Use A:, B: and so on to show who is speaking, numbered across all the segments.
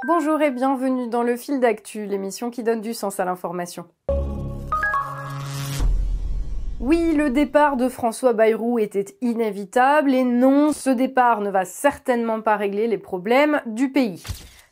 A: Bonjour et bienvenue dans le Fil d'Actu, l'émission qui donne du sens à l'information. Oui, le départ de François Bayrou était inévitable et non, ce départ ne va certainement pas régler les problèmes du pays.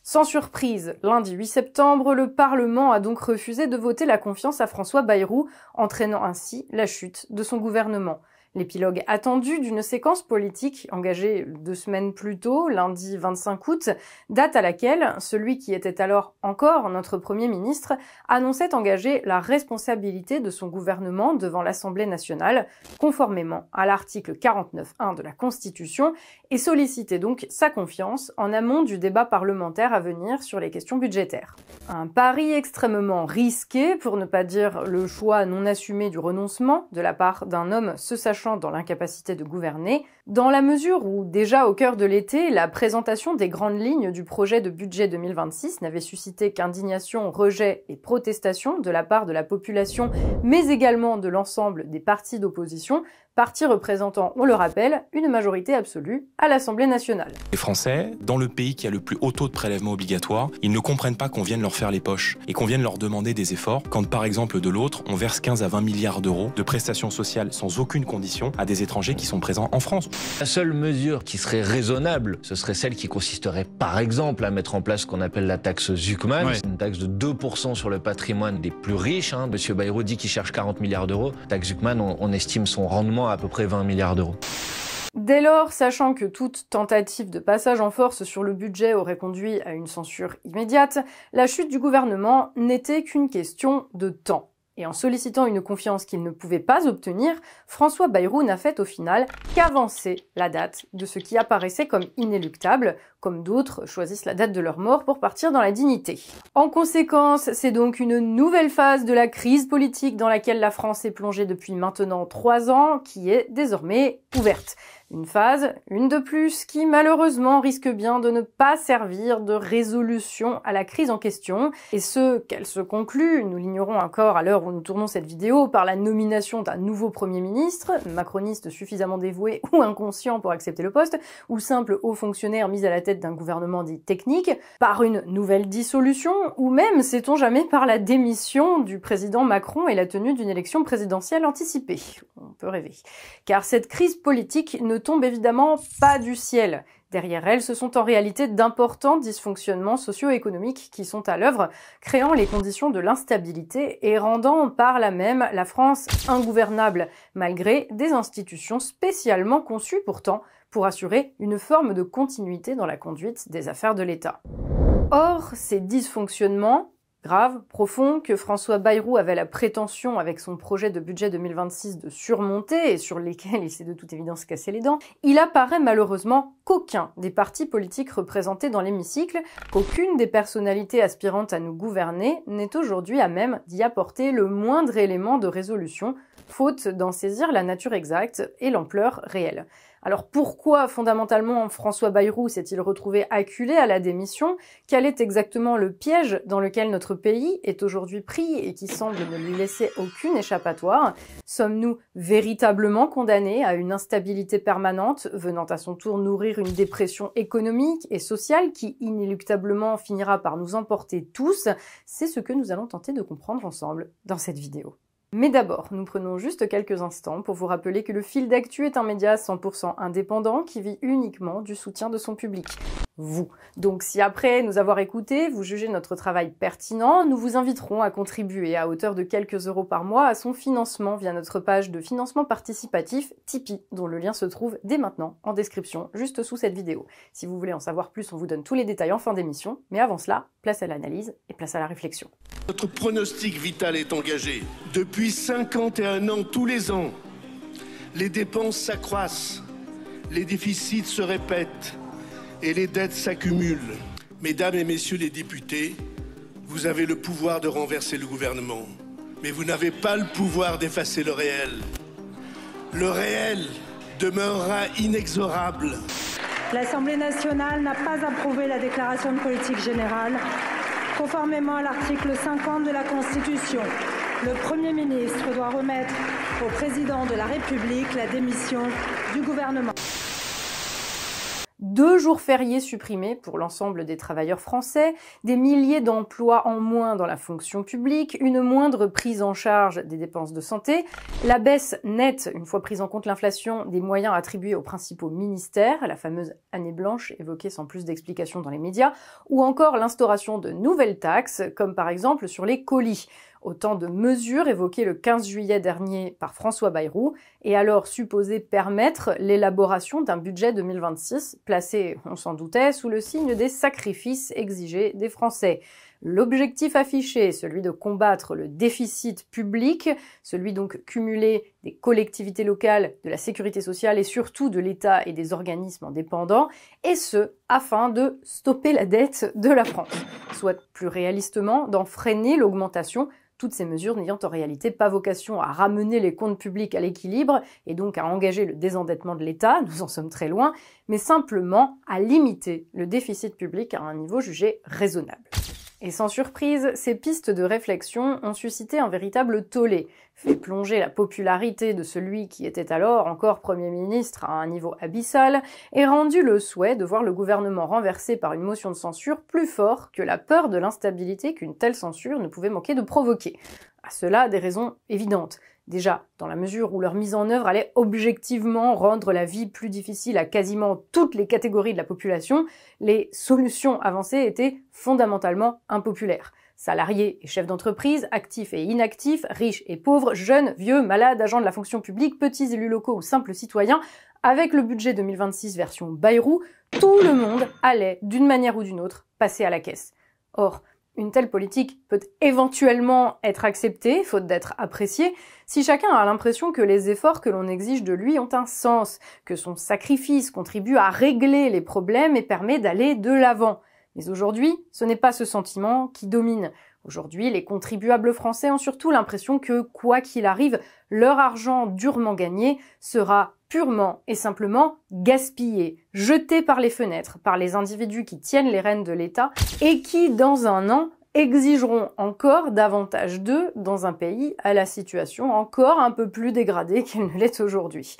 A: Sans surprise, lundi 8 septembre, le Parlement a donc refusé de voter la confiance à François Bayrou, entraînant ainsi la chute de son gouvernement. L'épilogue attendu d'une séquence politique engagée 2 semaines plus tôt, lundi 25 août, date à laquelle celui qui était alors encore notre Premier ministre annonçait engager la responsabilité de son gouvernement devant l'Assemblée nationale, conformément à l'article 49.1 de la Constitution, et sollicitait donc sa confiance en amont du débat parlementaire à venir sur les questions budgétaires. Un pari extrêmement risqué, pour ne pas dire le choix non assumé du renoncement de la part d'un homme se sachant dans l'incapacité de gouverner, dans la mesure où, déjà au cœur de l'été, la présentation des grandes lignes du projet de budget 2026 n'avait suscité qu'indignation, rejet et protestation de la part de la population, mais également de l'ensemble des partis d'opposition, partis représentant, on le rappelle, une majorité absolue à l'Assemblée nationale.
B: Les Français, dans le pays qui a le plus haut taux de prélèvement obligatoire, ils ne comprennent pas qu'on vienne leur faire les poches et qu'on vienne leur demander des efforts quand, par exemple, de l'autre, on verse 15 à 20 milliards d'euros de prestations sociales sans aucune condition à des étrangers qui sont présents en France.
C: La seule mesure qui serait raisonnable, ce serait celle qui consisterait par exemple à mettre en place ce qu'on appelle la taxe Zuckman, une taxe de 2% sur le patrimoine des plus riches. Monsieur Bayrou dit qu'il cherche 40 milliards d'euros. Taxe Zuckman, on estime son rendement à peu près 20 milliards d'euros.
A: Dès lors, sachant que toute tentative de passage en force sur le budget aurait conduit à une censure immédiate, la chute du gouvernement n'était qu'une question de temps. Et en sollicitant une confiance qu'il ne pouvait pas obtenir, François Bayrou n'a fait au final qu'avancer la date de ce qui apparaissait comme inéluctable, comme d'autres choisissent la date de leur mort pour partir dans la dignité. En conséquence, c'est donc une nouvelle phase de la crise politique dans laquelle la France est plongée depuis maintenant 3 ans, qui est désormais ouverte. Une phase, une de plus, qui malheureusement risque bien de ne pas servir de résolution à la crise en question, et ce, qu'elle se conclut, nous l'ignorons encore à l'heure où nous tournons cette vidéo, par la nomination d'un nouveau Premier ministre, macroniste suffisamment dévoué ou inconscient pour accepter le poste, ou simple haut fonctionnaire mis à la tête d'un gouvernement dit technique, par une nouvelle dissolution, ou même, sait-on jamais, par la démission du président Macron et la tenue d'une élection présidentielle anticipée. On peut rêver. Car cette crise politique ne tombe évidemment pas du ciel. Derrière elle, ce sont en réalité d'importants dysfonctionnements socio-économiques qui sont à l'œuvre, créant les conditions de l'instabilité et rendant par là même la France ingouvernable, malgré des institutions spécialement conçues pourtant pour assurer une forme de continuité dans la conduite des affaires de l'État. Or, ces dysfonctionnements graves, profonds, que François Bayrou avait la prétention, avec son projet de budget 2026, de surmonter et sur lesquels il s'est de toute évidence cassé les dents, il apparaît malheureusement qu'aucun des partis politiques représentés dans l'hémicycle, qu'aucune des personnalités aspirantes à nous gouverner n'est aujourd'hui à même d'y apporter le moindre élément de résolution, faute d'en saisir la nature exacte et l'ampleur réelle. Alors pourquoi, fondamentalement, François Bayrou s'est-il retrouvé acculé à la démission? Quel est exactement le piège dans lequel notre pays est aujourd'hui pris et qui semble ne lui laisser aucune échappatoire? Sommes-nous véritablement condamnés à une instabilité permanente, venant à son tour nourrir une dépression économique et sociale qui inéluctablement finira par nous emporter tous? C'est ce que nous allons tenter de comprendre ensemble dans cette vidéo. Mais d'abord, nous prenons juste quelques instants pour vous rappeler que le Fil d'Actu est un média 100% indépendant qui vit uniquement du soutien de son public. Vous. Donc si après nous avoir écoutés, vous jugez notre travail pertinent, nous vous inviterons à contribuer à hauteur de quelques euros par mois à son financement via notre page de financement participatif Tipeee, dont le lien se trouve dès maintenant en description, juste sous cette vidéo. Si vous voulez en savoir plus, on vous donne tous les détails en fin d'émission, mais avant cela, place à l'analyse et place à la réflexion.
D: Notre pronostic vital est engagé. Depuis 51 ans, tous les ans, les dépenses s'accroissent, les déficits se répètent et les dettes s'accumulent. Mesdames et messieurs les députés, vous avez le pouvoir de renverser le gouvernement, mais vous n'avez pas le pouvoir d'effacer le réel. Le réel demeurera inexorable.
E: L'Assemblée nationale n'a pas approuvé la déclaration de politique générale. Conformément à l'article 50 de la Constitution, le Premier ministre doit remettre au Président de la République la démission du gouvernement.
A: 2 jours fériés supprimés pour l'ensemble des travailleurs français, des milliers d'emplois en moins dans la fonction publique, une moindre prise en charge des dépenses de santé, la baisse nette, une fois prise en compte l'inflation, des moyens attribués aux principaux ministères, la fameuse année blanche évoquée sans plus d'explications dans les médias, ou encore l'instauration de nouvelles taxes, comme par exemple sur les colis. Autant de mesures évoquées le 15 juillet dernier par François Bayrou et alors supposées permettre l'élaboration d'un budget 2026 placé, on s'en doutait, sous le signe des sacrifices exigés des Français. L'objectif affiché, celui de combattre le déficit public, celui donc cumulé des collectivités locales, de la sécurité sociale et surtout de l'État et des organismes indépendants, et ce, afin de stopper la dette de la France. Soit plus réalistement, d'en freiner l'augmentation, toutes ces mesures n'ayant en réalité pas vocation à ramener les comptes publics à l'équilibre et donc à engager le désendettement de l'État, nous en sommes très loin, mais simplement à limiter le déficit public à un niveau jugé raisonnable. Et sans surprise, ces pistes de réflexion ont suscité un véritable tollé, fait plonger la popularité de celui qui était alors encore Premier ministre à un niveau abyssal, et rendu le souhait de voir le gouvernement renversé par une motion de censure plus fort que la peur de l'instabilité qu'une telle censure ne pouvait manquer de provoquer. À cela, des raisons évidentes. Déjà, dans la mesure où leur mise en œuvre allait objectivement rendre la vie plus difficile à quasiment toutes les catégories de la population, les solutions avancées étaient fondamentalement impopulaires. Salariés et chefs d'entreprise, actifs et inactifs, riches et pauvres, jeunes, vieux, malades, agents de la fonction publique, petits élus locaux ou simples citoyens, avec le budget 2026 version Bayrou, tout le monde allait, d'une manière ou d'une autre, passer à la caisse. Or, une telle politique peut éventuellement être acceptée, faute d'être appréciée, si chacun a l'impression que les efforts que l'on exige de lui ont un sens, que son sacrifice contribue à régler les problèmes et permet d'aller de l'avant. Mais aujourd'hui, ce n'est pas ce sentiment qui domine. Aujourd'hui, les contribuables français ont surtout l'impression que, quoi qu'il arrive, leur argent durement gagné sera purement et simplement gaspillé, jeté par les fenêtres, par les individus qui tiennent les rênes de l'État et qui, dans un an, exigeront encore davantage d'eux dans un pays à la situation encore un peu plus dégradée qu'elle ne l'est aujourd'hui.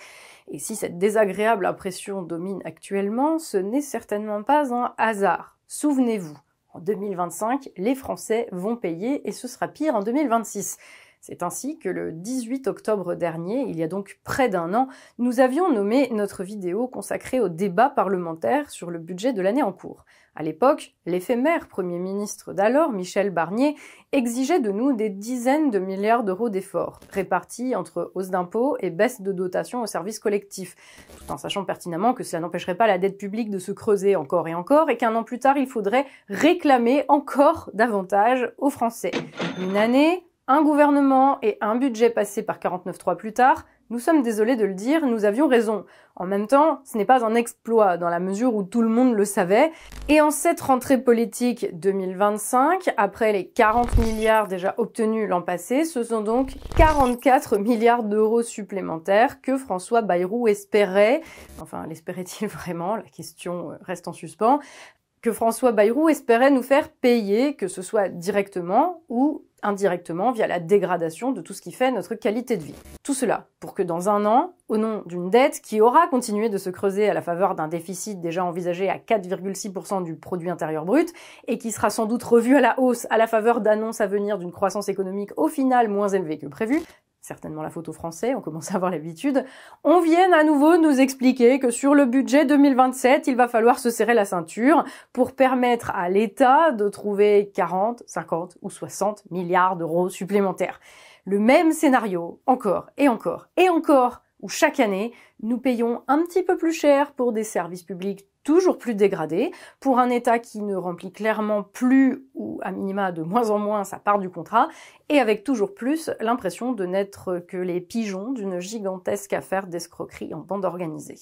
A: Et si cette désagréable impression domine actuellement, ce n'est certainement pas un hasard. Souvenez-vous, en 2025, les Français vont payer et ce sera pire en 2026. C'est ainsi que le 18 octobre dernier, il y a donc près d'un an, nous avions nommé notre vidéo consacrée au débat parlementaire sur le budget de l'année en cours. À l'époque, l'éphémère Premier ministre d'alors, Michel Barnier, exigeait de nous des dizaines de milliards d'euros d'efforts, répartis entre hausse d'impôts et baisse de dotation aux services collectifs, tout en sachant pertinemment que cela n'empêcherait pas la dette publique de se creuser encore et qu'un an plus tard, il faudrait réclamer encore davantage aux Français. Une année, un gouvernement et un budget passé par 49.3 plus tard, nous sommes désolés de le dire, nous avions raison. En même temps, ce n'est pas un exploit dans la mesure où tout le monde le savait. Et en cette rentrée politique 2025, après les 40 milliards déjà obtenus l'an passé, ce sont donc 44 milliards d'euros supplémentaires que François Bayrou espérait. Enfin, l'espérait-il vraiment? La question reste en suspens. Que François Bayrou espérait nous faire payer, que ce soit directement ou indirectement via la dégradation de tout ce qui fait notre qualité de vie. Tout cela pour que dans un an, au nom d'une dette qui aura continué de se creuser à la faveur d'un déficit déjà envisagé à 4,6% du produit intérieur brut et qui sera sans doute revu à la hausse à la faveur d'annonces à venir d'une croissance économique au final moins élevée que prévu, certainement la faute aux Français, on commence à avoir l'habitude, on vienne à nouveau nous expliquer que sur le budget 2027, il va falloir se serrer la ceinture pour permettre à l'État de trouver 40, 50 ou 60 milliards d'euros supplémentaires. Le même scénario, encore et encore et encore, où chaque année, nous payons un petit peu plus cher pour des services publics toujours plus dégradés, pour un État qui ne remplit clairement plus, ou à minima de moins en moins, sa part du contrat, et avec toujours plus l'impression de n'être que les pigeons d'une gigantesque affaire d'escroquerie en bande organisée.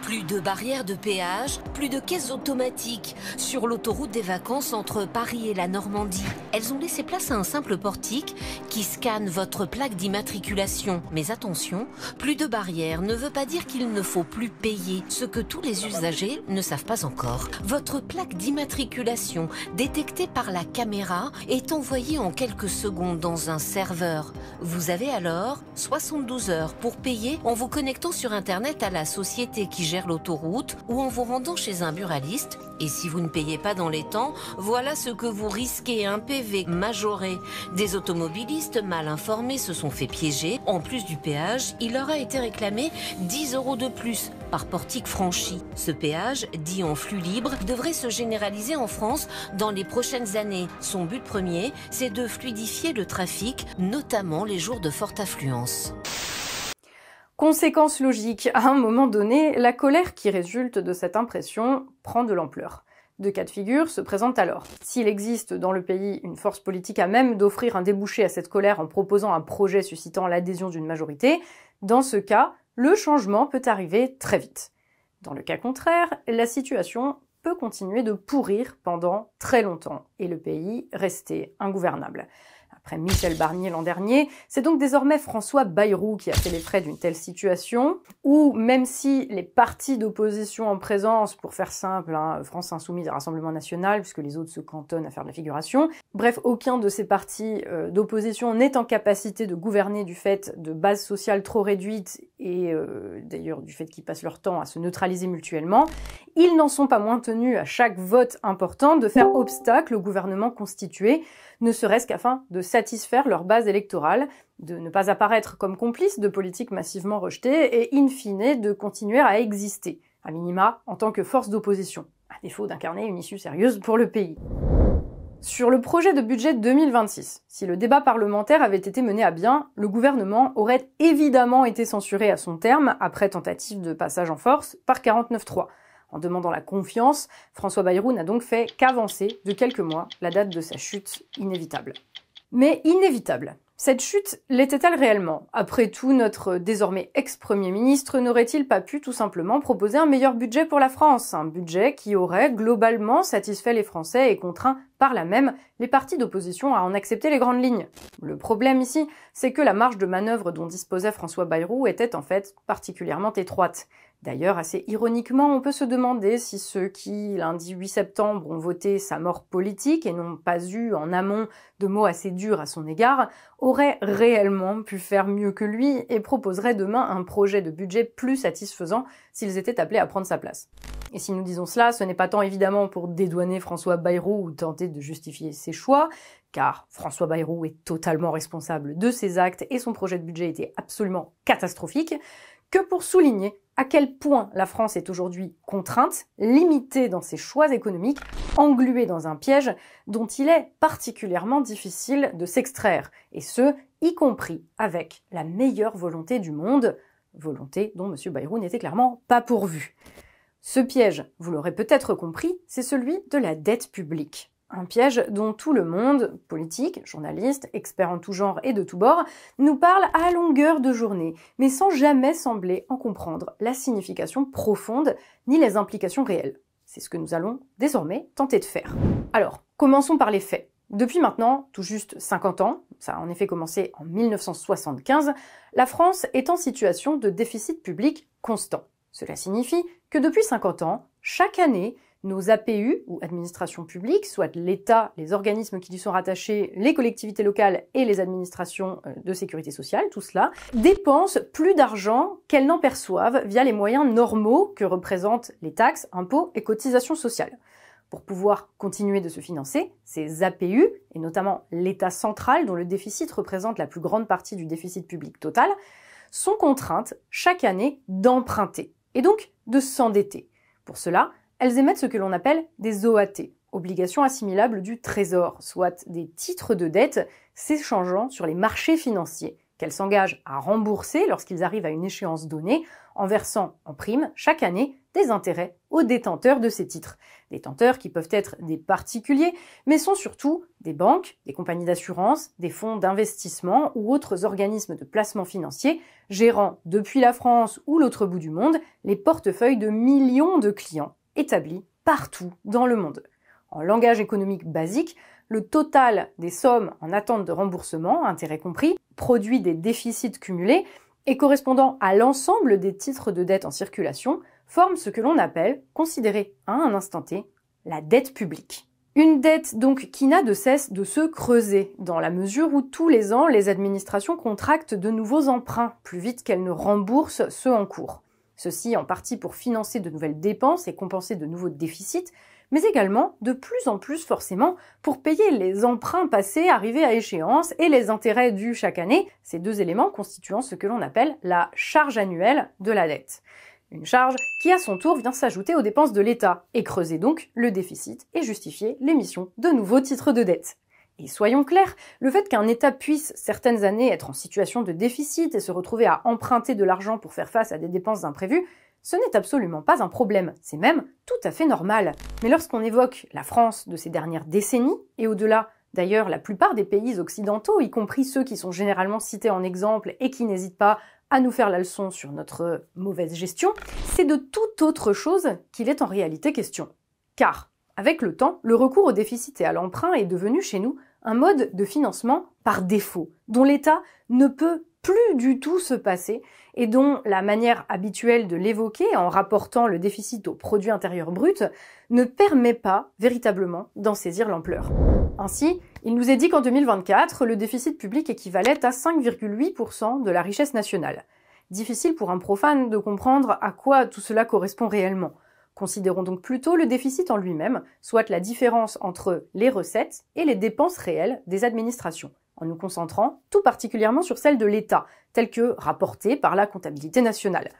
F: Plus de barrières de péage, plus de caisses automatiques sur l'autoroute des vacances entre Paris et la Normandie. Elles ont laissé place à un simple portique qui scanne votre plaque d'immatriculation. Mais attention, plus de barrières ne veut pas dire qu'il ne faut plus payer, ce que tous les usagers ne savent pas encore. Votre plaque d'immatriculation, détectée par la caméra, est envoyée en quelques secondes dans un serveur. Vous avez alors 72 heures pour payer en vous connectant sur Internet à la société qui gère l'autoroute ou en vous rendant chez un buraliste. Et si vous ne payez pas dans les temps, voilà ce que vous risquez, un PV majoré. Des automobilistes mal informés se sont fait piéger. En plus du péage, il leur a été réclamé 10 € de plus par portique franchi. Ce péage, dit en flux libre, devrait se généraliser en France dans les prochaines années. Son but premier, c'est de fluidifier le trafic, notamment les jours de forte affluence.
A: Conséquence logique, à un moment donné, la colère qui résulte de cette impression prend de l'ampleur. Deux cas de figure se présentent alors. S'il existe dans le pays une force politique à même d'offrir un débouché à cette colère en proposant un projet suscitant l'adhésion d'une majorité, dans ce cas, le changement peut arriver très vite. Dans le cas contraire, la situation peut continuer de pourrir pendant très longtemps et le pays rester ingouvernable. Après Michel Barnier l'an dernier, c'est donc désormais François Bayrou qui a fait les frais d'une telle situation, où même si les partis d'opposition en présence, pour faire simple, France Insoumise et Rassemblement National, puisque les autres se cantonnent à faire de la figuration, bref, aucun de ces partis d'opposition n'est en capacité de gouverner du fait de bases sociales trop réduites et d'ailleurs du fait qu'ils passent leur temps à se neutraliser mutuellement, ils n'en sont pas moins tenus à chaque vote important de faire obstacle au gouvernement constitué, ne serait-ce qu'afin de satisfaire leur base électorale, de ne pas apparaître comme complices de politiques massivement rejetées et in fine de continuer à exister, à minima en tant que force d'opposition, à défaut d'incarner une issue sérieuse pour le pays. Sur le projet de budget 2026, si le débat parlementaire avait été mené à bien, le gouvernement aurait évidemment été censuré à son terme, après tentative de passage en force, par 49.3. En demandant la confiance, François Bayrou n'a donc fait qu'avancer de quelques mois la date de sa chute inévitable. Mais inévitable, cette chute l'était-elle réellement? Après tout, notre désormais ex-premier ministre n'aurait-il pas pu tout simplement proposer un meilleur budget pour la France? Un budget qui aurait globalement satisfait les Français et contraint par là même les partis d'opposition à en accepter les grandes lignes. Le problème ici, c'est que la marge de manœuvre dont disposait François Bayrou était en fait particulièrement étroite. D'ailleurs, assez ironiquement, on peut se demander si ceux qui, lundi 8 septembre, ont voté sa mort politique et n'ont pas eu en amont de mots assez durs à son égard, auraient réellement pu faire mieux que lui et proposeraient demain un projet de budget plus satisfaisant s'ils étaient appelés à prendre sa place. Et si nous disons cela, ce n'est pas tant évidemment pour dédouaner François Bayrou ou tenter de justifier ses choix, car François Bayrou est totalement responsable de ses actes et son projet de budget était absolument catastrophique, que pour souligner à quel point la France est aujourd'hui contrainte, limitée dans ses choix économiques, engluée dans un piège dont il est particulièrement difficile de s'extraire, et ce, y compris avec la meilleure volonté du monde, volonté dont M. Bayrou n'était clairement pas pourvu. Ce piège, vous l'aurez peut-être compris, c'est celui de la dette publique. Un piège dont tout le monde, politique, journalistes, experts en tout genre et de tous bords, nous parle à longueur de journée, mais sans jamais sembler en comprendre la signification profonde ni les implications réelles. C'est ce que nous allons désormais tenter de faire. Alors, commençons par les faits. Depuis maintenant tout juste 50 ans, ça a en effet commencé en 1975, la France est en situation de déficit public constant. Cela signifie que depuis 50 ans, chaque année, nos APU, ou administrations publiques, soit l'État, les organismes qui lui sont rattachés, les collectivités locales et les administrations de sécurité sociale, tout cela, dépensent plus d'argent qu'elles n'en perçoivent via les moyens normaux que représentent les taxes, impôts et cotisations sociales. Pour pouvoir continuer de se financer, ces APU, et notamment l'État central dont le déficit représente la plus grande partie du déficit public total, sont contraintes chaque année d'emprunter, et donc de s'endetter. Pour cela, elles émettent ce que l'on appelle des OAT, obligations assimilables du Trésor, soit des titres de dette s'échangeant sur les marchés financiers, qu'elles s'engagent à rembourser lorsqu'ils arrivent à une échéance donnée, en versant en prime chaque année des intérêts aux détenteurs de ces titres. Détenteurs qui peuvent être des particuliers, mais sont surtout des banques, des compagnies d'assurance, des fonds d'investissement ou autres organismes de placement financier, gérant depuis la France ou l'autre bout du monde les portefeuilles de millions de clients établis partout dans le monde. En langage économique basique, le total des sommes en attente de remboursement, intérêts compris, produit des déficits cumulés et correspondant à l'ensemble des titres de dette en circulation, forme ce que l'on appelle, considéré à un instant T, la dette publique. Une dette donc qui n'a de cesse de se creuser, dans la mesure où tous les ans les administrations contractent de nouveaux emprunts, plus vite qu'elles ne remboursent ceux en cours. Ceci en partie pour financer de nouvelles dépenses et compenser de nouveaux déficits, mais également, de plus en plus forcément, pour payer les emprunts passés arrivés à échéance et les intérêts dus chaque année, ces deux éléments constituant ce que l'on appelle la charge annuelle de la dette. Une charge qui à son tour vient s'ajouter aux dépenses de l'État, et creuser donc le déficit et justifier l'émission de nouveaux titres de dette. Et soyons clairs, le fait qu'un État puisse certaines années être en situation de déficit et se retrouver à emprunter de l'argent pour faire face à des dépenses imprévues, ce n'est absolument pas un problème, c'est même tout à fait normal. Mais lorsqu'on évoque la France de ces dernières décennies, et au-delà, d'ailleurs la plupart des pays occidentaux, y compris ceux qui sont généralement cités en exemple et qui n'hésitent pas à nous faire la leçon sur notre mauvaise gestion, c'est de toute autre chose qu'il est en réalité question. Car, avec le temps, le recours au déficit et à l'emprunt est devenu chez nous un mode de financement par défaut, dont l'État ne peut plus du tout se passer et dont la manière habituelle de l'évoquer en rapportant le déficit au produit intérieur brut ne permet pas véritablement d'en saisir l'ampleur. Ainsi, il nous est dit qu'en 2024, le déficit public équivalait à 5,8% de la richesse nationale. Difficile pour un profane de comprendre à quoi tout cela correspond réellement. Considérons donc plutôt le déficit en lui-même, soit la différence entre les recettes et les dépenses réelles des administrations, en nous concentrant tout particulièrement sur celles de l'État, telles que rapportées par la comptabilité nationale.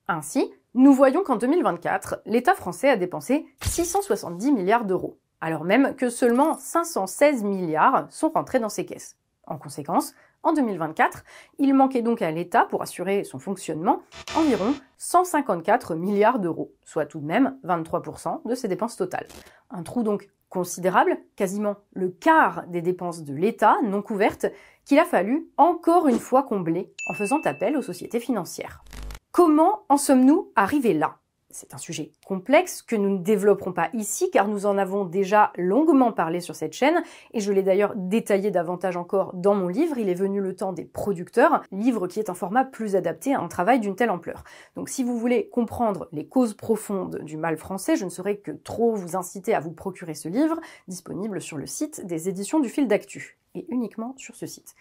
A: Ainsi, nous voyons qu'en 2024, l'État français a dépensé 670 milliards d'euros, alors même que seulement 516 milliards sont rentrés dans ses caisses. En conséquence, en 2024, il manquait donc à l'État, pour assurer son fonctionnement, environ 154 milliards d'euros, soit tout de même 23% de ses dépenses totales. Un trou donc considérable, quasiment le quart des dépenses de l'État non couvertes, qu'il a fallu encore une fois combler en faisant appel aux sociétés financières. Comment en sommes-nous arrivés là ? C'est un sujet complexe que nous ne développerons pas ici car nous en avons déjà longuement parlé sur cette chaîne et je l'ai d'ailleurs détaillé davantage encore dans mon livre, Il est venu le temps des producteurs, livre qui est un format plus adapté à un travail d'une telle ampleur. Donc si vous voulez comprendre les causes profondes du mal français, je ne saurais que trop vous inciter à vous procurer ce livre, disponible sur le site des éditions du Fil d'Actu, et uniquement sur ce site.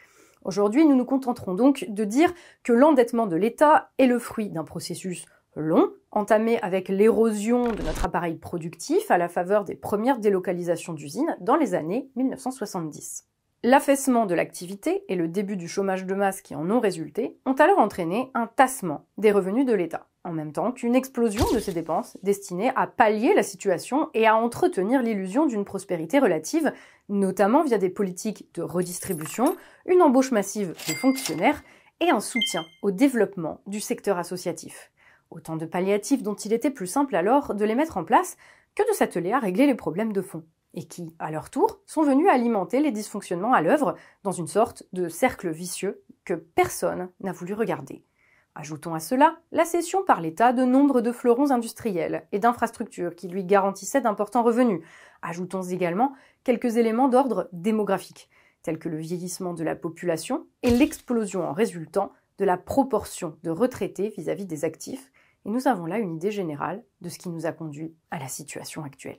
A: Aujourd'hui, nous nous contenterons donc de dire que l'endettement de l'État est le fruit d'un processus long, entamé avec l'érosion de notre appareil productif à la faveur des premières délocalisations d'usines dans les années 1970. L'affaissement de l'activité et le début du chômage de masse qui en ont résulté ont alors entraîné un tassement des revenus de l'État, en même temps qu'une explosion de ses dépenses destinées à pallier la situation et à entretenir l'illusion d'une prospérité relative, notamment via des politiques de redistribution, une embauche massive de fonctionnaires et un soutien au développement du secteur associatif. Autant de palliatifs dont il était plus simple alors de les mettre en place que de s'atteler à régler les problèmes de fond, et qui, à leur tour, sont venus alimenter les dysfonctionnements à l'œuvre dans une sorte de cercle vicieux que personne n'a voulu regarder. Ajoutons à cela la cession par l'État de nombre de fleurons industriels et d'infrastructures qui lui garantissaient d'importants revenus. Ajoutons également quelques éléments d'ordre démographique, tels que le vieillissement de la population et l'explosion en résultant de la proportion de retraités vis-à-vis des actifs, et nous avons là une idée générale de ce qui nous a conduit à la situation actuelle.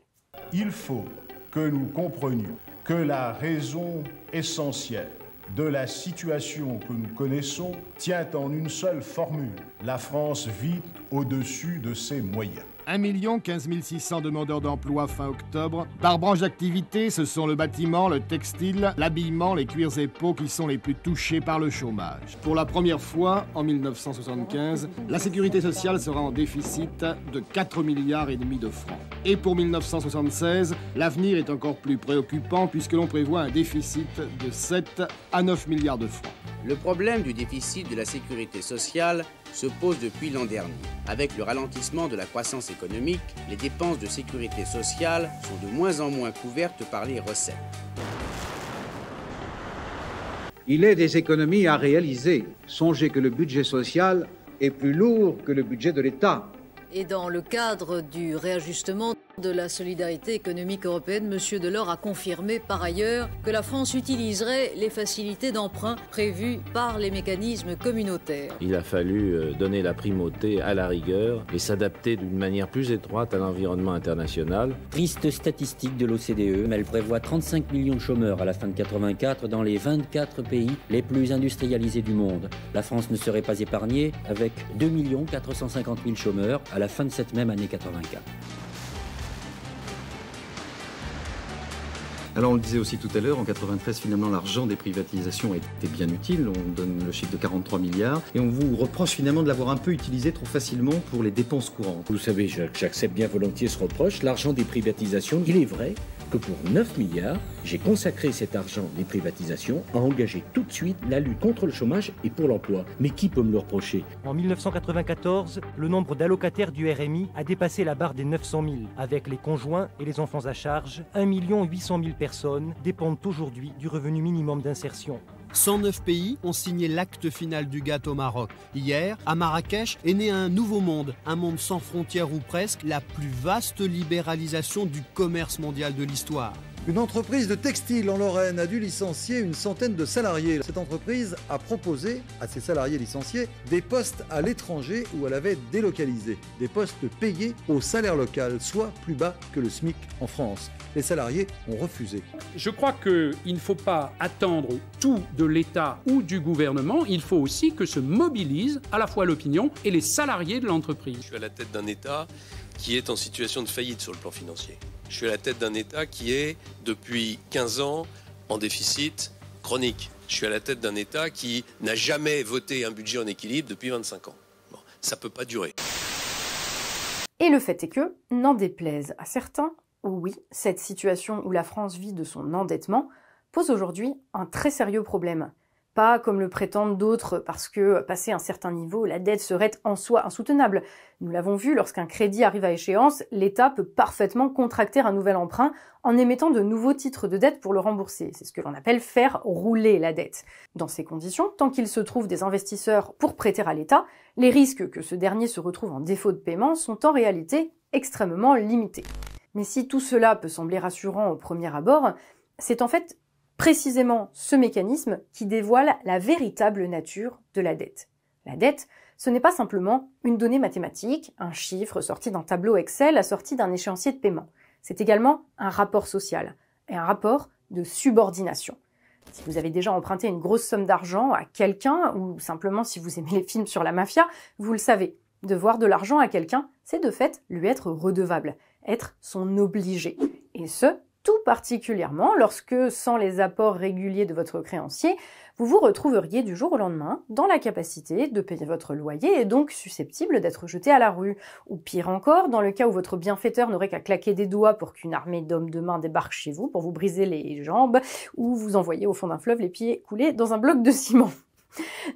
G: Il faut que nous comprenions que la raison essentielle de la situation que nous connaissons tient en une seule formule. La France vit au-dessus de ses moyens.
H: 1 15 600 demandeurs d'emploi fin octobre. Par branche d'activité, ce sont le bâtiment, le textile, l'habillement, les cuirs et peaux qui sont les plus touchés par le chômage. Pour la première fois, en 1975, la sécurité sociale sera en déficit de 4,5 milliards de francs. Et pour 1976, l'avenir est encore plus préoccupant puisque l'on prévoit un déficit de 7 à 9 milliards de francs.
I: Le problème du déficit de la sécurité sociale se pose depuis l'an dernier. Avec le ralentissement de la croissance économique, les dépenses de sécurité sociale sont de moins en moins couvertes par les recettes.
J: Il est des économies à réaliser. Songez que le budget social est plus lourd que le budget de l'État.
K: Et dans le cadre du réajustement De la solidarité économique européenne, M. Delors a confirmé par ailleurs que la France utiliserait les facilités d'emprunt prévues par les mécanismes communautaires.
L: Il a fallu donner la primauté à la rigueur et s'adapter d'une manière plus étroite à l'environnement international.
M: Triste statistique de l'OCDE, elle prévoit 35 millions de chômeurs à la fin de 84 dans les 24 pays les plus industrialisés du monde. La France ne serait pas épargnée avec 2 450 000 chômeurs à la fin de cette même année 84.
N: Alors on le disait aussi tout à l'heure, en 93 finalement l'argent des privatisations était bien utile, on donne le chiffre de 43 milliards et on vous reproche finalement de l'avoir un peu utilisé trop facilement pour les dépenses courantes.
O: Vous savez, j'accepte bien volontiers ce reproche, l'argent des privatisations, il est vrai que pour 9 milliards, j'ai consacré cet argent des privatisations à engager tout de suite la lutte contre le chômage et pour l'emploi. Mais qui peut me le reprocher?
P: En 1994, le nombre d'allocataires du RMI a dépassé la barre des 900 000. Avec les conjoints et les enfants à charge, 1 800 000 personnes dépendent aujourd'hui du revenu minimum d'insertion.
Q: 109 pays ont signé l'acte final du GATT au Maroc. Hier, à Marrakech, est né un nouveau monde, un monde sans frontières ou presque, la plus vaste libéralisation du commerce mondial de l'histoire.
R: Une entreprise de textile en Lorraine a dû licencier une centaine de salariés. Cette entreprise a proposé à ses salariés licenciés des postes à l'étranger où elle avait délocalisé. Des postes payés au salaire local, soit plus bas que le SMIC en France. Les salariés ont refusé.
S: Je crois qu'il ne faut pas attendre tout de l'État ou du gouvernement. Il faut aussi que se mobilise à la fois l'opinion et les salariés de l'entreprise.
T: Je suis à la tête d'un État qui est en situation de faillite sur le plan financier. Je suis à la tête d'un État qui est, depuis 15 ans, en déficit chronique. Je suis à la tête d'un État qui n'a jamais voté un budget en équilibre depuis 25 ans. Bon, ça ne peut pas durer.
A: Et le fait est que, n'en déplaise à certains, oui, cette situation où la France vit de son endettement pose aujourd'hui un très sérieux problème. Pas comme le prétendent d'autres, parce que, passé un certain niveau, la dette serait en soi insoutenable. Nous l'avons vu, lorsqu'un crédit arrive à échéance, l'État peut parfaitement contracter un nouvel emprunt en émettant de nouveaux titres de dette pour le rembourser. C'est ce que l'on appelle faire rouler la dette. Dans ces conditions, tant qu'il se trouve des investisseurs pour prêter à l'État, les risques que ce dernier se retrouve en défaut de paiement sont en réalité extrêmement limités. Mais si tout cela peut sembler rassurant au premier abord, c'est en fait précisément ce mécanisme qui dévoile la véritable nature de la dette. La dette, ce n'est pas simplement une donnée mathématique, un chiffre sorti d'un tableau Excel assorti d'un échéancier de paiement. C'est également un rapport social et un rapport de subordination. Si vous avez déjà emprunté une grosse somme d'argent à quelqu'un, ou simplement si vous aimez les films sur la mafia, vous le savez, devoir de l'argent à quelqu'un, c'est de fait lui être redevable, être son obligé. Et ce, tout particulièrement lorsque, sans les apports réguliers de votre créancier, vous vous retrouveriez du jour au lendemain dans la capacité de payer votre loyer et donc susceptible d'être jeté à la rue. Ou pire encore, dans le cas où votre bienfaiteur n'aurait qu'à claquer des doigts pour qu'une armée d'hommes de main débarque chez vous pour vous briser les jambes ou vous envoyer au fond d'un fleuve les pieds coulés dans un bloc de ciment.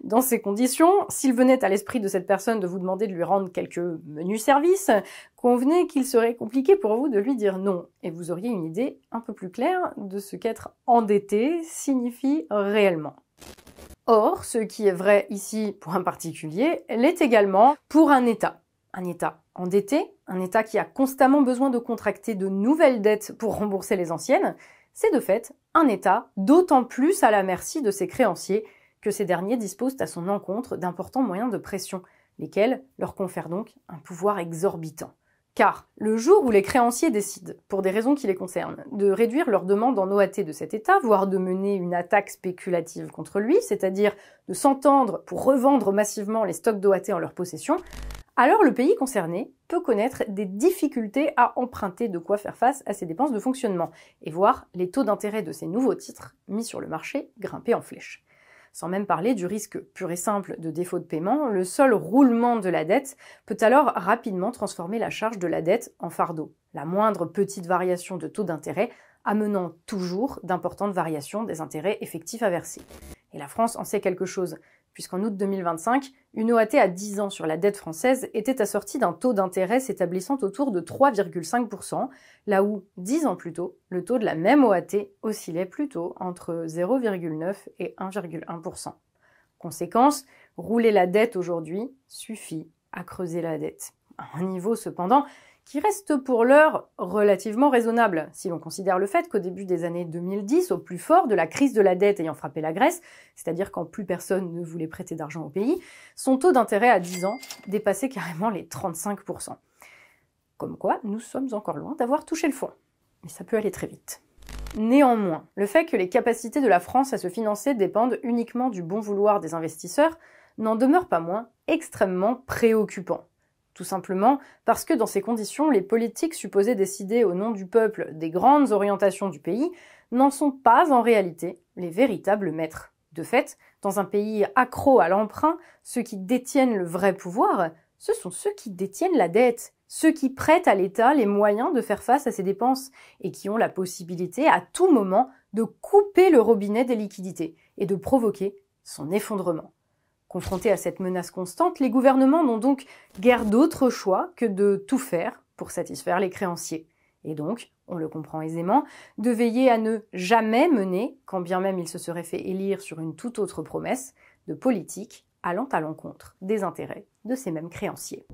A: Dans ces conditions, s'il venait à l'esprit de cette personne de vous demander de lui rendre quelques menus services, convenez qu'il serait compliqué pour vous de lui dire non, et vous auriez une idée un peu plus claire de ce qu'être endetté signifie réellement. Or, ce qui est vrai ici pour un particulier, l'est également pour un État. Un État endetté, un État qui a constamment besoin de contracter de nouvelles dettes pour rembourser les anciennes, c'est de fait un État d'autant plus à la merci de ses créanciers que ces derniers disposent à son encontre d'importants moyens de pression, lesquels leur confèrent donc un pouvoir exorbitant. Car le jour où les créanciers décident, pour des raisons qui les concernent, de réduire leur demande en OAT de cet État, voire de mener une attaque spéculative contre lui, c'est-à-dire de s'entendre pour revendre massivement les stocks d'OAT en leur possession, alors le pays concerné peut connaître des difficultés à emprunter de quoi faire face à ses dépenses de fonctionnement, et voir les taux d'intérêt de ces nouveaux titres mis sur le marché grimper en flèche. Sans même parler du risque pur et simple de défaut de paiement, le seul roulement de la dette peut alors rapidement transformer la charge de la dette en fardeau. La moindre petite variation de taux d'intérêt amenant toujours d'importantes variations des intérêts effectifs à verser. Et la France en sait quelque chose, puisqu'en août 2025, une OAT à 10 ans sur la dette française était assortie d'un taux d'intérêt s'établissant autour de 3,5%, là où, 10 ans plus tôt, le taux de la même OAT oscillait plutôt entre 0,9 et 1,1%. Conséquence, rouler la dette aujourd'hui suffit à creuser la dette. À un niveau cependant qui reste pour l'heure relativement raisonnable, si l'on considère le fait qu'au début des années 2010, au plus fort de la crise de la dette ayant frappé la Grèce, c'est-à-dire quand plus personne ne voulait prêter d'argent au pays, son taux d'intérêt à 10 ans dépassait carrément les 35%. Comme quoi, nous sommes encore loin d'avoir touché le fond. Mais ça peut aller très vite. Néanmoins, le fait que les capacités de la France à se financer dépendent uniquement du bon vouloir des investisseurs n'en demeure pas moins extrêmement préoccupant. Tout simplement parce que dans ces conditions, les politiques supposées décider au nom du peuple des grandes orientations du pays n'en sont pas en réalité les véritables maîtres. De fait, dans un pays accro à l'emprunt, ceux qui détiennent le vrai pouvoir, ce sont ceux qui détiennent la dette, ceux qui prêtent à l'État les moyens de faire face à ses dépenses et qui ont la possibilité à tout moment de couper le robinet des liquidités et de provoquer son effondrement. Confrontés à cette menace constante, les gouvernements n'ont donc guère d'autre choix que de tout faire pour satisfaire les créanciers. Et donc, on le comprend aisément, de veiller à ne jamais mener, quand bien même il se serait fait élire sur une toute autre promesse, de politique allant à l'encontre des intérêts de ces mêmes créanciers.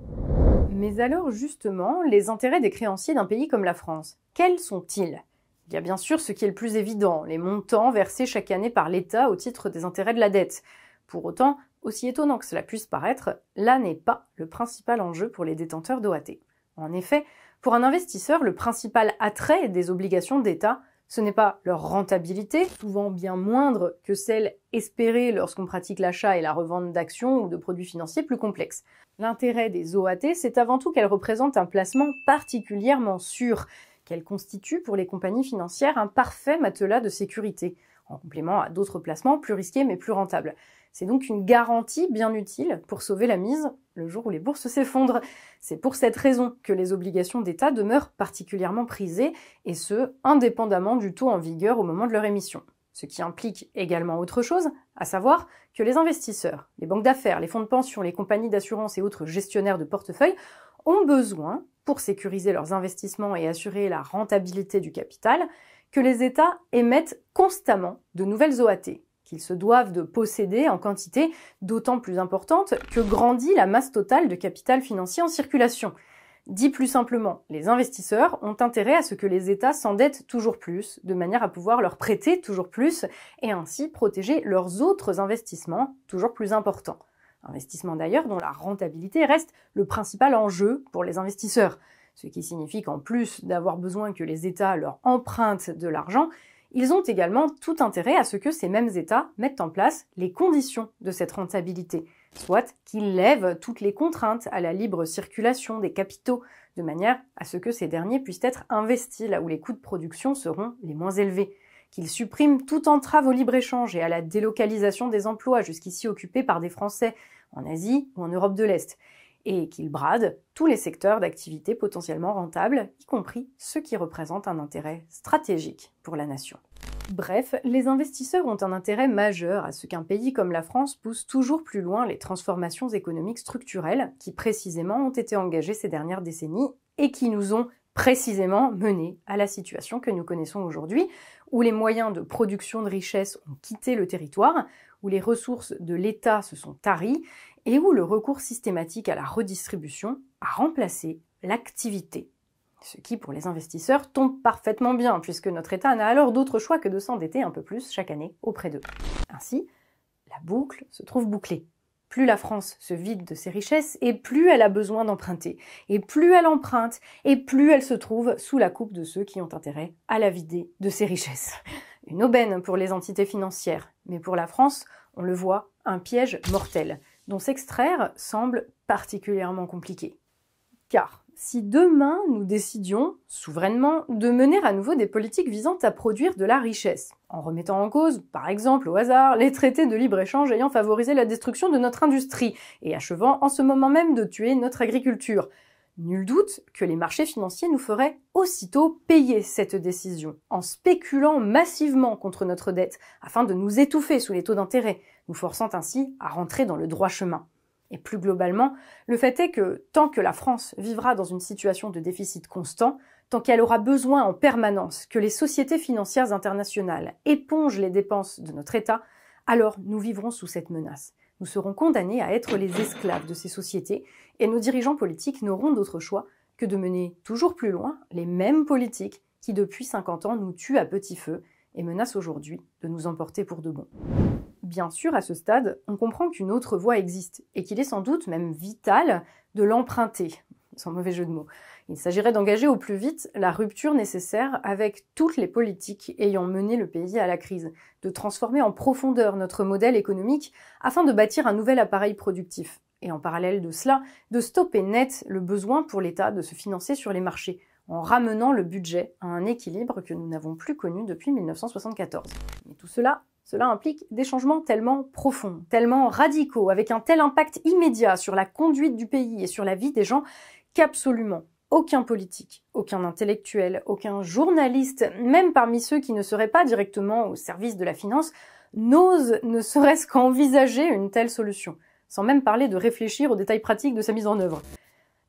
A: Mais alors justement, les intérêts des créanciers d'un pays comme la France, quels sont-ils ? Il y a bien sûr ce qui est le plus évident, les montants versés chaque année par l'État au titre des intérêts de la dette. Pour autant, aussi étonnant que cela puisse paraître, là n'est pas le principal enjeu pour les détenteurs d'OAT. En effet, pour un investisseur, le principal attrait des obligations d'État, ce n'est pas leur rentabilité, souvent bien moindre que celle espérée lorsqu'on pratique l'achat et la revente d'actions ou de produits financiers plus complexes. L'intérêt des OAT, c'est avant tout qu'elles représentent un placement particulièrement sûr, qu'elles constituent pour les compagnies financières un parfait matelas de sécurité, en complément à d'autres placements plus risqués mais plus rentables. C'est donc une garantie bien utile pour sauver la mise le jour où les bourses s'effondrent. C'est pour cette raison que les obligations d'État demeurent particulièrement prisées, et ce, indépendamment du taux en vigueur au moment de leur émission. Ce qui implique également autre chose, à savoir que les investisseurs, les banques d'affaires, les fonds de pension, les compagnies d'assurance et autres gestionnaires de portefeuille ont besoin, pour sécuriser leurs investissements et assurer la rentabilité du capital, que les États émettent constamment de nouvelles OAT, qu'ils se doivent de posséder en quantité d'autant plus importante que grandit la masse totale de capital financier en circulation. Dit plus simplement, les investisseurs ont intérêt à ce que les États s'endettent toujours plus, de manière à pouvoir leur prêter toujours plus, et ainsi protéger leurs autres investissements toujours plus importants. Investissements d'ailleurs dont la rentabilité reste le principal enjeu pour les investisseurs, ce qui signifie qu'en plus d'avoir besoin que les États leur empruntent de l'argent, ils ont également tout intérêt à ce que ces mêmes États mettent en place les conditions de cette rentabilité, soit qu'ils lèvent toutes les contraintes à la libre circulation des capitaux, de manière à ce que ces derniers puissent être investis là où les coûts de production seront les moins élevés, qu'ils suppriment toute entrave au libre-échange et à la délocalisation des emplois jusqu'ici occupés par des Français en Asie ou en Europe de l'Est, et qu'ils bradent tous les secteurs d'activité potentiellement rentables, y compris ceux qui représentent un intérêt stratégique pour la nation. Bref, les investisseurs ont un intérêt majeur à ce qu'un pays comme la France pousse toujours plus loin les transformations économiques structurelles qui précisément ont été engagées ces dernières décennies et qui nous ont précisément menés à la situation que nous connaissons aujourd'hui, où les moyens de production de richesse ont quitté le territoire, où les ressources de l'État se sont taries, et où le recours systématique à la redistribution a remplacé l'activité. Ce qui, pour les investisseurs, tombe parfaitement bien, puisque notre État n'a alors d'autre choix que de s'endetter un peu plus chaque année auprès d'eux. Ainsi, la boucle se trouve bouclée. Plus la France se vide de ses richesses, et plus elle a besoin d'emprunter. Et plus elle emprunte, et plus elle se trouve sous la coupe de ceux qui ont intérêt à la vider de ses richesses. Une aubaine pour les entités financières, mais pour la France, on le voit, un piège mortel, dont s'extraire semble particulièrement compliqué. Car si demain nous décidions, souverainement, de mener à nouveau des politiques visant à produire de la richesse, en remettant en cause, par exemple au hasard, les traités de libre-échange ayant favorisé la destruction de notre industrie et achevant en ce moment même de tuer notre agriculture, nul doute que les marchés financiers nous feraient aussitôt payer cette décision, en spéculant massivement contre notre dette, afin de nous étouffer sous les taux d'intérêt, nous forçant ainsi à rentrer dans le droit chemin. Et plus globalement, le fait est que tant que la France vivra dans une situation de déficit constant, tant qu'elle aura besoin en permanence que les sociétés financières internationales épongent les dépenses de notre État, alors nous vivrons sous cette menace. Nous serons condamnés à être les esclaves de ces sociétés et nos dirigeants politiques n'auront d'autre choix que de mener toujours plus loin les mêmes politiques qui depuis 50 ans nous tuent à petit feu et menacent aujourd'hui de nous emporter pour de bon. Bien sûr, à ce stade, on comprend qu'une autre voie existe et qu'il est sans doute même vital de l'emprunter, sans mauvais jeu de mots. Il s'agirait d'engager au plus vite la rupture nécessaire avec toutes les politiques ayant mené le pays à la crise, de transformer en profondeur notre modèle économique afin de bâtir un nouvel appareil productif. Et en parallèle de cela, de stopper net le besoin pour l'État de se financer sur les marchés, en ramenant le budget à un équilibre que nous n'avons plus connu depuis 1974. Mais tout cela implique des changements tellement profonds, tellement radicaux, avec un tel impact immédiat sur la conduite du pays et sur la vie des gens, qu'absolument aucun politique, aucun intellectuel, aucun journaliste, même parmi ceux qui ne seraient pas directement au service de la finance, n'ose ne serait-ce qu'envisager une telle solution, sans même parler de réfléchir aux détails pratiques de sa mise en œuvre.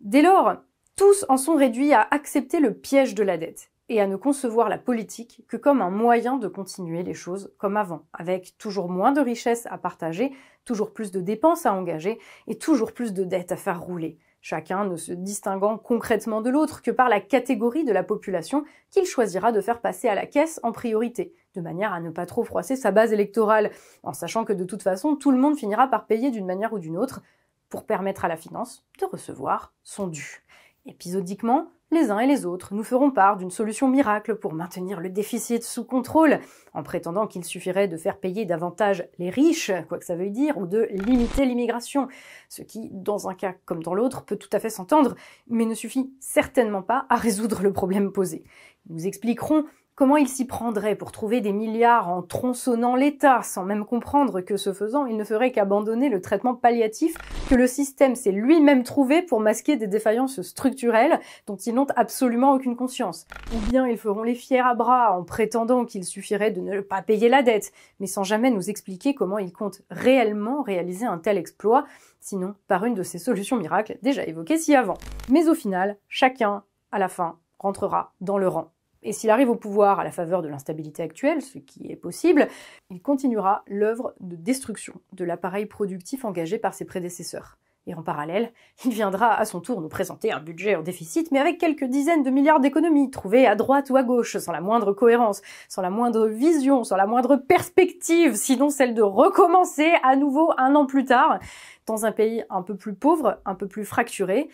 A: Dès lors, tous en sont réduits à accepter le piège de la dette et à ne concevoir la politique que comme un moyen de continuer les choses comme avant, avec toujours moins de richesses à partager, toujours plus de dépenses à engager et toujours plus de dettes à faire rouler, chacun ne se distinguant concrètement de l'autre que par la catégorie de la population qu'il choisira de faire passer à la caisse en priorité, de manière à ne pas trop froisser sa base électorale, en sachant que de toute façon tout le monde finira par payer d'une manière ou d'une autre, pour permettre à la finance de recevoir son dû. Épisodiquement, les uns et les autres nous feront part d'une solution miracle pour maintenir le déficit sous contrôle, en prétendant qu'il suffirait de faire payer davantage les riches, quoi que ça veuille dire, ou de limiter l'immigration, ce qui, dans un cas comme dans l'autre, peut tout à fait s'entendre, mais ne suffit certainement pas à résoudre le problème posé. Nous expliquerons comment il s'y prendrait pour trouver des milliards en tronçonnant l'État, sans même comprendre que ce faisant, il ne ferait qu'abandonner le traitement palliatif que le système s'est lui-même trouvé pour masquer des défaillances structurelles dont ils n'ont absolument aucune conscience. Ou bien ils feront les fiers à bras en prétendant qu'il suffirait de ne pas payer la dette, mais sans jamais nous expliquer comment ils comptent réellement réaliser un tel exploit, sinon par une de ces solutions miracles déjà évoquées ci-avant. Mais au final, chacun, à la fin, rentrera dans le rang. Et s'il arrive au pouvoir à la faveur de l'instabilité actuelle, ce qui est possible, il continuera l'œuvre de destruction de l'appareil productif engagé par ses prédécesseurs. Et en parallèle, il viendra à son tour nous présenter un budget en déficit, mais avec quelques dizaines de milliards d'économies, trouvées à droite ou à gauche, sans la moindre cohérence, sans la moindre vision, sans la moindre perspective, sinon celle de recommencer à nouveau un an plus tard, dans un pays un peu plus pauvre, un peu plus fracturé,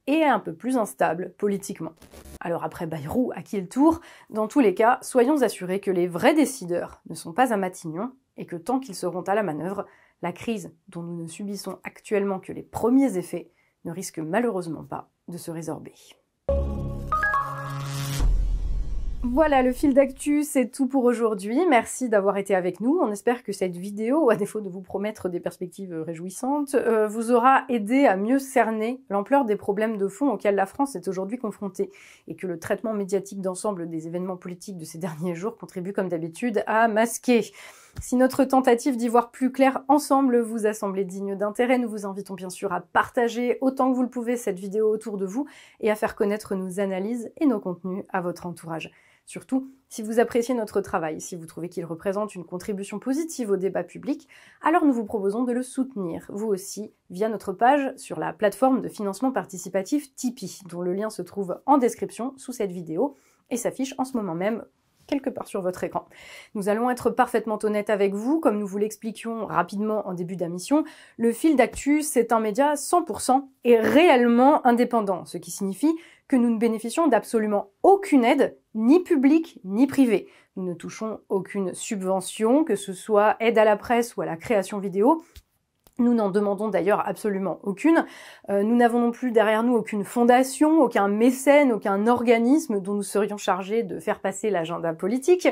A: et un peu plus instable politiquement. Alors après Bayrou, à qui le tour? Dans tous les cas, soyons assurés que les vrais décideurs ne sont pas à Matignon et que tant qu'ils seront à la manœuvre, la crise dont nous ne subissons actuellement que les premiers effets ne risque malheureusement pas de se résorber. Voilà, le fil d'actu, c'est tout pour aujourd'hui. Merci d'avoir été avec nous. On espère que cette vidéo, à défaut de vous promettre des perspectives réjouissantes, vous aura aidé à mieux cerner l'ampleur des problèmes de fond auxquels la France est aujourd'hui confrontée et que le traitement médiatique d'ensemble des événements politiques de ces derniers jours contribue comme d'habitude à masquer. Si notre tentative d'y voir plus clair ensemble vous a semblé digne d'intérêt, nous vous invitons bien sûr à partager autant que vous le pouvez cette vidéo autour de vous et à faire connaître nos analyses et nos contenus à votre entourage. Surtout, si vous appréciez notre travail, si vous trouvez qu'il représente une contribution positive au débat public, alors nous vous proposons de le soutenir, vous aussi, via notre page sur la plateforme de financement participatif Tipeee, dont le lien se trouve en description sous cette vidéo et s'affiche en ce moment même quelque part sur votre écran. Nous allons être parfaitement honnêtes avec vous, comme nous vous l'expliquions rapidement en début d'émission, le fil d'actu, c'est un média 100% et réellement indépendant, ce qui signifie que nous ne bénéficions d'absolument aucune aide, ni publique ni privée. Nous ne touchons aucune subvention, que ce soit aide à la presse ou à la création vidéo. Nous n'en demandons d'ailleurs absolument aucune. Nous n'avons non plus derrière nous aucune fondation, aucun mécène, aucun organisme dont nous serions chargés de faire passer l'agenda politique.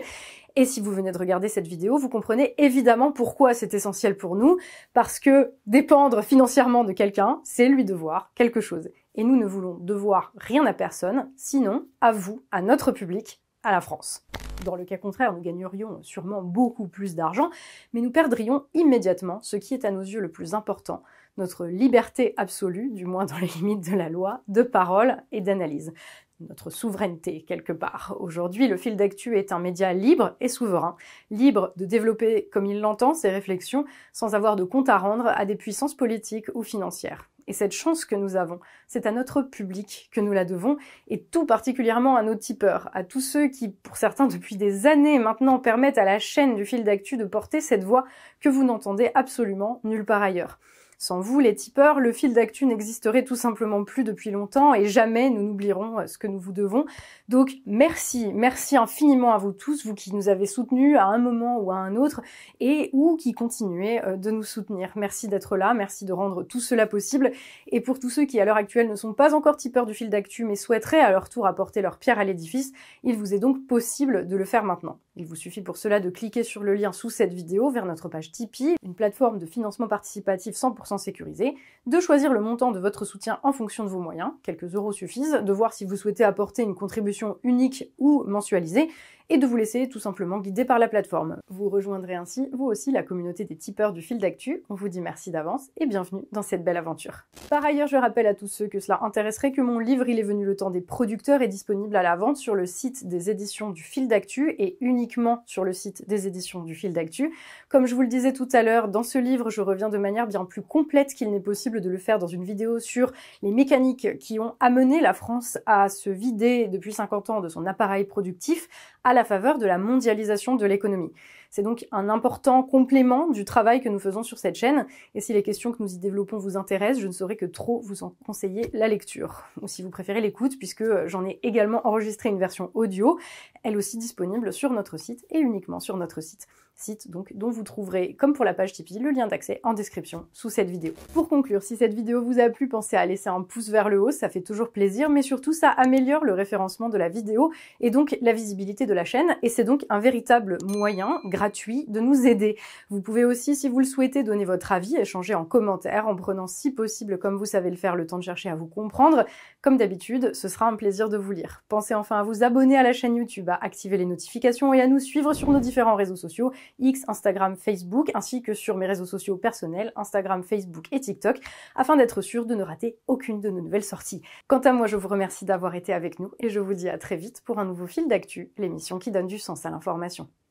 A: Et si vous venez de regarder cette vidéo, vous comprenez évidemment pourquoi c'est essentiel pour nous, parce que dépendre financièrement de quelqu'un, c'est lui devoir quelque chose. Et nous ne voulons devoir rien à personne, sinon à vous, à notre public, à la France. Dans le cas contraire, nous gagnerions sûrement beaucoup plus d'argent, mais nous perdrions immédiatement ce qui est à nos yeux le plus important, notre liberté absolue, du moins dans les limites de la loi, de parole et d'analyse. Notre souveraineté, quelque part. Aujourd'hui, le fil d'actu est un média libre et souverain, libre de développer comme il l'entend ses réflexions sans avoir de compte à rendre à des puissances politiques ou financières. Et cette chance que nous avons, c'est à notre public que nous la devons, et tout particulièrement à nos tipeurs, à tous ceux qui, pour certains depuis des années maintenant, permettent à la chaîne du Fil d'Actu de porter cette voix que vous n'entendez absolument nulle part ailleurs. Sans vous, les tipeurs, le Fil d'Actu n'existerait tout simplement plus depuis longtemps et jamais nous n'oublierons ce que nous vous devons. Donc merci infiniment à vous tous, vous qui nous avez soutenus à un moment ou à un autre et ou qui continuez de nous soutenir. Merci d'être là, merci de rendre tout cela possible. Et pour tous ceux qui à l'heure actuelle ne sont pas encore tipeurs du Fil d'Actu mais souhaiteraient à leur tour apporter leur pierre à l'édifice, il vous est donc possible de le faire maintenant. Il vous suffit pour cela de cliquer sur le lien sous cette vidéo vers notre page Tipeee, une plateforme de financement participatif 100% sécurisée, de choisir le montant de votre soutien en fonction de vos moyens, quelques euros suffisent, de voir si vous souhaitez apporter une contribution unique ou mensualisée, et de vous laisser tout simplement guider par la plateforme. Vous rejoindrez ainsi, vous aussi, la communauté des tipeurs du Fil d'Actu. On vous dit merci d'avance et bienvenue dans cette belle aventure. Par ailleurs, je rappelle à tous ceux que cela intéresserait que mon livre Il est venu le temps des producteurs est disponible à la vente sur le site des éditions du Fil d'Actu et uniquement sur le site des éditions du Fil d'Actu. Comme je vous le disais tout à l'heure, dans ce livre, je reviens de manière bien plus complète qu'il n'est possible de le faire dans une vidéo sur les mécaniques qui ont amené la France à se vider depuis 50 ans de son appareil productif à la faveur de la mondialisation de l'économie. C'est donc un important complément du travail que nous faisons sur cette chaîne, et si les questions que nous y développons vous intéressent, je ne saurais que trop vous en conseiller la lecture, ou si vous préférez l'écoute, puisque j'en ai également enregistré une version audio, elle aussi disponible sur notre site, et uniquement sur notre site donc dont vous trouverez, comme pour la page Tipeee, le lien d'accès en description sous cette vidéo. Pour conclure, si cette vidéo vous a plu, pensez à laisser un pouce vers le haut, ça fait toujours plaisir, mais surtout ça améliore le référencement de la vidéo et donc la visibilité de la chaîne, et c'est donc un véritable moyen gratuit de nous aider. Vous pouvez aussi, si vous le souhaitez, donner votre avis, échanger en commentaire, en prenant si possible, comme vous savez le faire, le temps de chercher à vous comprendre. Comme d'habitude, ce sera un plaisir de vous lire. Pensez enfin à vous abonner à la chaîne YouTube, à activer les notifications et à nous suivre sur nos différents réseaux sociaux, X, Instagram, Facebook, ainsi que sur mes réseaux sociaux personnels, Instagram, Facebook et TikTok, afin d'être sûr de ne rater aucune de nos nouvelles sorties. Quant à moi, je vous remercie d'avoir été avec nous et je vous dis à très vite pour un nouveau Fil d'Actu, l'émission qui donne du sens à l'information.